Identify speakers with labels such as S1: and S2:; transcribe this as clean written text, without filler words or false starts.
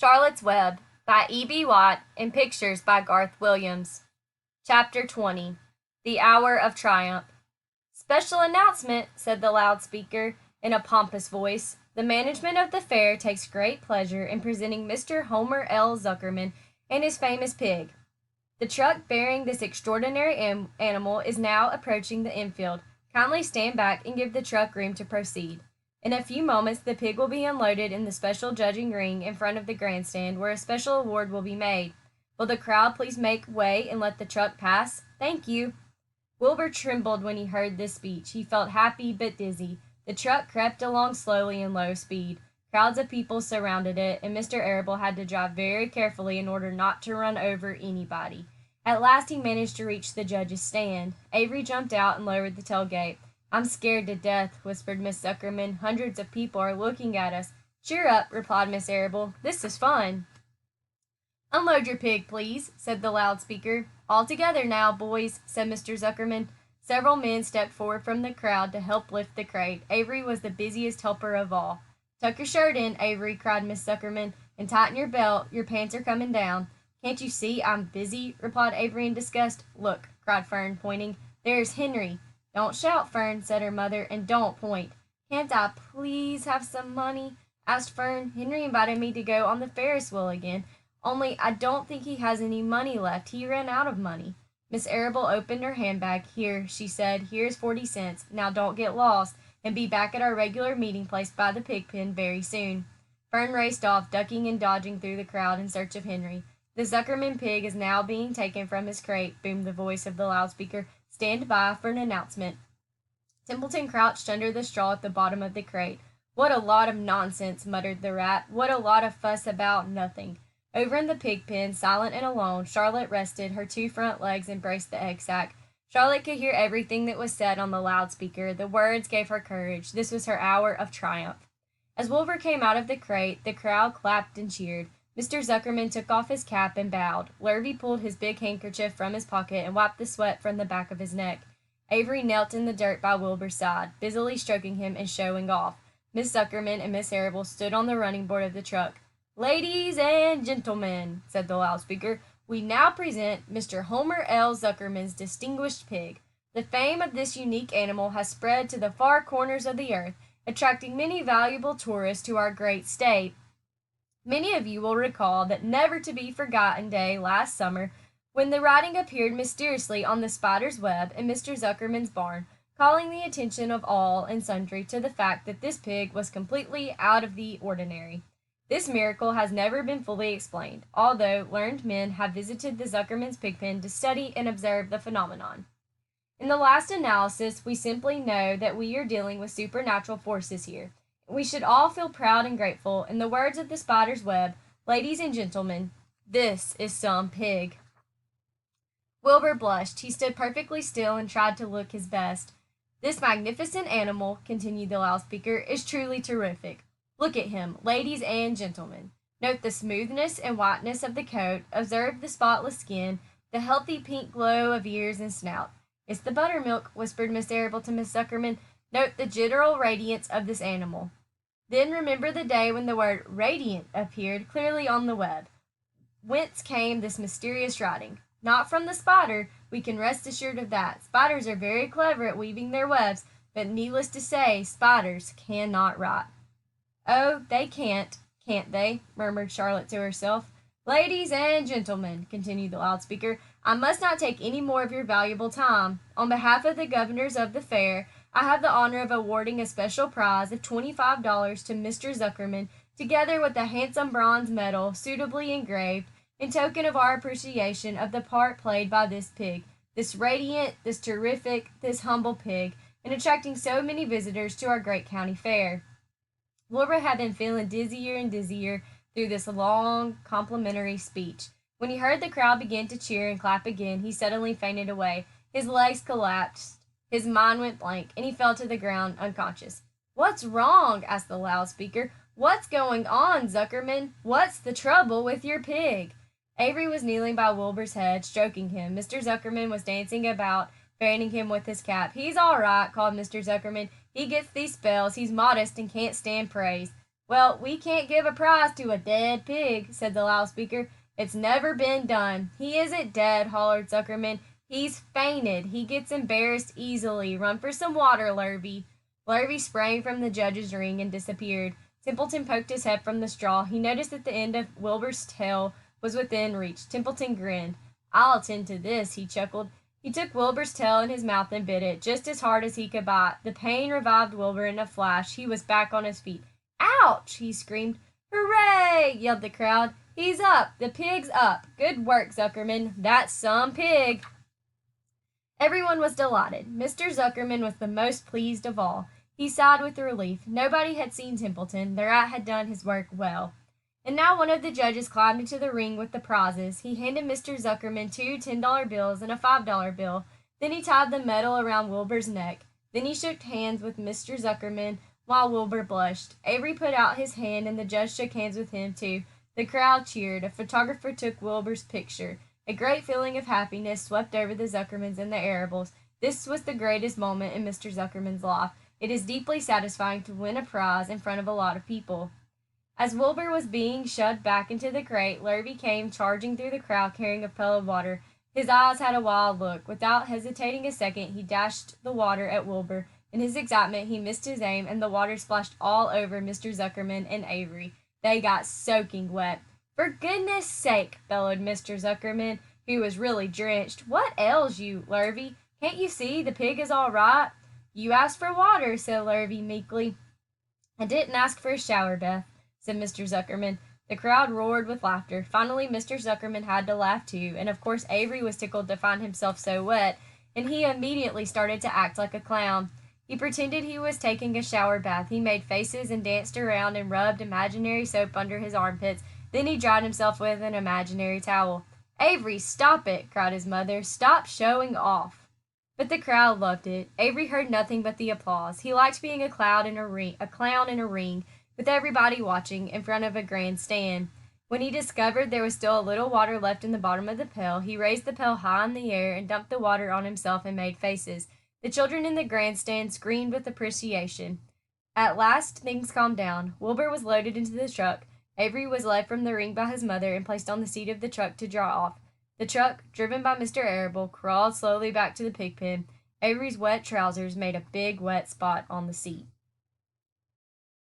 S1: Charlotte's Web by E.B. Watt and pictures by Garth Williams. Chapter 20 The Hour of Triumph. Special announcement, said the loudspeaker in a pompous voice. The management of the fair takes great pleasure in presenting Mr. Homer L. Zuckerman and his famous pig. The truck bearing this extraordinary animal is now approaching the infield. Kindly stand back and give the truck room to proceed. In a few moments the pig will be unloaded in the special judging ring in front of the grandstand, where a special award will be made. Will the crowd please make way and let the truck pass? Thank you. Wilbur trembled when he heard this speech. He felt happy but dizzy. The truck crept along slowly in low speed. Crowds of people surrounded it, and Mr. Arable had to drive very carefully in order not to run over anybody. At last he managed to reach the judge's stand. Avery jumped out and lowered the tailgate. I'm scared to death, whispered Miss Zuckerman. Hundreds of people are looking at us. Cheer up, replied Miss Arable. This is fun. Unload your pig, please, said the loudspeaker. All together now, boys, said Mr. Zuckerman. Several men stepped forward from the crowd to help lift the crate. Avery was the busiest helper of all. Tuck your shirt in, Avery, cried Miss Zuckerman, and tighten your belt. Your pants are coming down. Can't you see I'm busy? Replied Avery in disgust. Look, cried Fern, pointing. There's Henry. Don't shout, Fern, said her mother, and don't point. Can't I please have some money? Asked Fern. Henry invited me to go on the Ferris wheel again, only I don't think he has any money left. He ran out of money. Miss Arable opened her handbag. Here, she said, here's 40 cents. Now don't get lost, and be back at our regular meeting place by the pig pen very soon. Fern raced off, ducking and dodging through the crowd in search of Henry. The Zuckerman pig is now being taken from his crate, boomed the voice of the loudspeaker. Stand by for an announcement. Templeton crouched under the straw at the bottom of the crate. What a lot of nonsense, muttered the rat. What a lot of fuss about nothing. Over in the pig pen, silent and alone, Charlotte rested. Her two front legs embraced the egg sack. Charlotte could hear everything that was said on the loudspeaker. The words gave her courage. This was her hour of triumph. As Wilbur came out of the crate, the crowd clapped and cheered. Mr. Zuckerman took off his cap and bowed. Lurvy pulled his big handkerchief from his pocket and wiped the sweat from the back of his neck. Avery knelt in the dirt by Wilbur's side, busily stroking him and showing off. Miss Zuckerman and Miss Arable stood on the running board of the truck. Ladies and gentlemen, said the loudspeaker, we now present Mr. Homer L. Zuckerman's distinguished pig. The fame of this unique animal has spread to the far corners of the earth, attracting many valuable tourists to our great state. Many of you will recall that never-to-be-forgotten day last summer when the writing appeared mysteriously on the spider's web in Mr. Zuckerman's barn, calling the attention of all and sundry to the fact that this pig was completely out of the ordinary. This miracle has never been fully explained, although learned men have visited the Zuckerman's pig pen to study and observe the phenomenon. In the last analysis, we simply know that we are dealing with supernatural forces here. We should all feel proud and grateful. In the words of the spider's web, ladies and gentlemen, this is some pig. Wilbur blushed. He stood perfectly still and tried to look his best. This magnificent animal, continued the loudspeaker, is truly terrific. Look at him, ladies and gentlemen. Note the smoothness and whiteness of the coat. Observe the spotless skin, the healthy pink glow of ears and snout. It's the buttermilk, whispered Miss Arable to Miss Zuckerman. Note the general radiance of this animal. Then remember the day when the word radiant appeared clearly on the web. Whence came this mysterious writing? Not from the spider, we can rest assured of that. Spiders are very clever at weaving their webs, but needless to say, spiders cannot write. Oh, they can't they? Murmured Charlotte to herself. Ladies and gentlemen, continued the loudspeaker, I must not take any more of your valuable time. On behalf of the governors of the fair, I have the honor of awarding a special prize of $25 to Mr. Zuckerman, together with a handsome bronze medal, suitably engraved, in token of our appreciation of the part played by this pig, this radiant, this terrific, this humble pig, in attracting so many visitors to our great county fair. Wilbur had been feeling dizzier and dizzier through this long, complimentary speech. When he heard the crowd begin to cheer and clap again, he suddenly fainted away. His legs collapsed, his mind went blank, and he fell to the ground unconscious. What's wrong? Asked the loudspeaker. What's going on, Zuckerman? What's the trouble with your pig? Avery was kneeling by Wilbur's head, stroking him. Mr. Zuckerman was dancing about, fanning him with his cap. He's all right, called Mr. Zuckerman. He gets these spells. He's modest and can't stand praise. Well, we can't give a prize to a dead pig, said the loudspeaker. It's never been done. He isn't dead, hollered Zuckerman. He's fainted. He gets embarrassed easily. Run for some water, Lurvy. Lurvy sprang from the judge's ring and disappeared. Templeton poked his head from the straw. He noticed that the end of Wilbur's tail was within reach. Templeton grinned. I'll attend to this, he chuckled. He took Wilbur's tail in his mouth and bit it, just as hard as he could bite. The pain revived Wilbur in a flash. He was back on his feet. Ouch! He screamed. Hooray! Yelled the crowd. He's up! The pig's up! Good work, Zuckerman. That's some pig! Everyone was delighted. Mr. Zuckerman was the most pleased of all. He sighed with relief. Nobody had seen Templeton. The rat had done his work well. And now one of the judges climbed into the ring with the prizes. He handed Mr. Zuckerman 2 $10 bills and a $5 bill. Then he tied the medal around Wilbur's neck. Then he shook hands with Mr. Zuckerman while Wilbur blushed. Avery put out his hand and the judge shook hands with him too. The crowd cheered. A photographer took Wilbur's picture. A great feeling of happiness swept over the Zuckermans and the Arables. This was the greatest moment in Mr. Zuckerman's life. It is deeply satisfying to win a prize in front of a lot of people. As Wilbur was being shoved back into the crate, Lurvy came charging through the crowd carrying a pail of water. His eyes had a wild look. Without hesitating a second, he dashed the water at Wilbur. In his excitement, he missed his aim, and the water splashed all over Mr. Zuckerman and Avery. They got soaking wet. For goodness sake, bellowed Mr. Zuckerman, who was really drenched. What ails you, Lurvy? Can't you see the pig is all right? You asked for water, said Lurvy meekly. I didn't ask for a shower, Beth, said Mr. Zuckerman. The crowd roared with laughter. Finally, Mr. Zuckerman had to laugh too, and of course Avery was tickled to find himself so wet, and he immediately started to act like a clown. He pretended he was taking a shower bath. He made faces and danced around and rubbed imaginary soap under his armpits. Then he dried himself with an imaginary towel. Avery, stop it, cried his mother. Stop showing off. But the crowd loved it. Avery heard nothing but the applause. He liked being a clown in a ring, with everybody watching, in front of a grandstand. When he discovered there was still a little water left in the bottom of the pail, he raised the pail high in the air and dumped the water on himself and made faces. The children in the grandstand screamed with appreciation. At last things calmed down. Wilbur was loaded into the truck. Avery was led from the ring by his mother and placed on the seat of the truck to dry off. The truck, driven by Mr. Arable, crawled slowly back to the pig pen. Avery's wet trousers made a big wet spot on the seat.